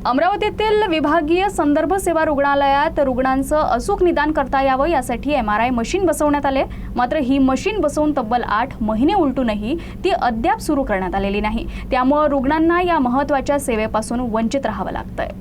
अमरावतीतील विभागीय संदर्भ सेवा रुग्णालयात रुग्णांचं अचूक निदान करता यावं यासाठी MRI मशीन बसवण्यात आले। मात्र ही मशीन बसवून तब्बल 8 महिने उलटूनही ती अद्याप सुरू करण्यात आलेली नाही। त्यामुळे रुग्णांना या महत्त्वाच्या सेवेपासून वंचित राहावं लागतंय।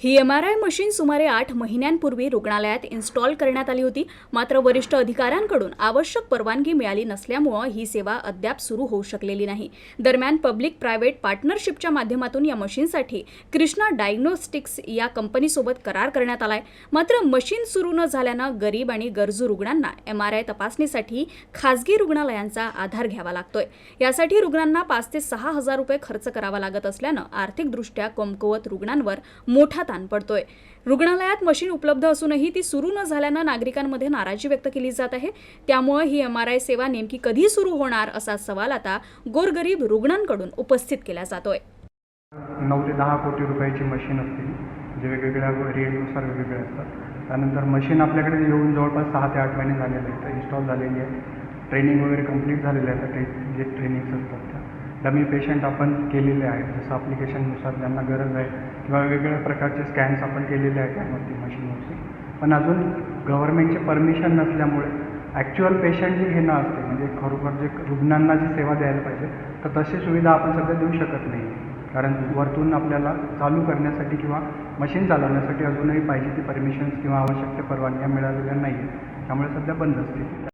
ही MRI मशीन सुमारे 8 महिन्यांपूर्वी रुग्णालयात इन्स्टॉल करण्यात आली होती। मात्र वरिष्ठ अधिकाऱ्यांकडून आवश्यक परवानगी मिळाली नसल्यामुळे ही सेवा अद्याप सुरू होऊ शकलेली नाही। दरम्यान पब्लिक प्रायव्हेट पार्टनरशिपच्या माध्यमातून या मशीनसाठी कृष्णा डायग्नोस्टिक्स या कंपनीसोबत करार करण्यात आलाय। मात्र मशीन सुरू न झाल्यानं गरीब आणि गरजू रुग्णांना MRI तपासणीसाठी खासगी रुग्णालयांचा आधार घ्यावा लागतोय। यासाठी रुग्णांना 5 ते 6 हजार रुपये खर्च करावा लागत असल्यानं आर्थिकदृष्ट्या कमकुवत रुग्णांवर मोठा ताण पडतोय। रुग्णालयात मशीन उपलब्ध असूनही ती सुरू न झाल्यानं नागरिकांमध्ये नाराजी व्यक्त केली जात आहे। त्यामुळे ही MRI सेवा नेमकी कधी सुरू होणार असा सवाल आता गोरगरीब रुग्णांकडून उपस्थित केला जातोय। 9 ते 10 कोटी रुपयाची मशीन असते, जे वेगवेगळ्या रेटनुसार वेगवेगळे असतात। त्यानंतर मशीन आपल्याकडे येऊन जवळपास 6 ते 8 महिने झालेले आहेत, इन्स्टॉल झालेली आहे, ट्रेनिंग वगैरे कंप्लीट झालेले आहे। जे ट्रेनिंग्स असतात त्या डमी पेशंट आपण केलेले आहेत, जसं ॲप्लिकेशननुसार ज्यांना गरज आहे किंवा वेगवेगळ्या प्रकारचे स्कॅन्स आपण केलेले आहेत त्यावरती मशीनवरती। पण अजून गव्हर्नमेंटचे परमिशन नसल्यामुळे ॲक्च्युअल पेशंट जे घेणं असते, म्हणजे खरोखर जे रुग्णांना जी सेवा द्यायला पाहिजे, तर तशी सुविधा आपण सध्या देऊ शकत नाही। कारण वरतून आपल्याला चालू करण्यासाठी किंवा मशीन चालवण्यासाठी अजूनही पाहिजे ती परमिशन्स किंवा आवश्यक त्या परवानग्या मिळालेल्या नाही आहेत, त्यामुळे सध्या बंद असते।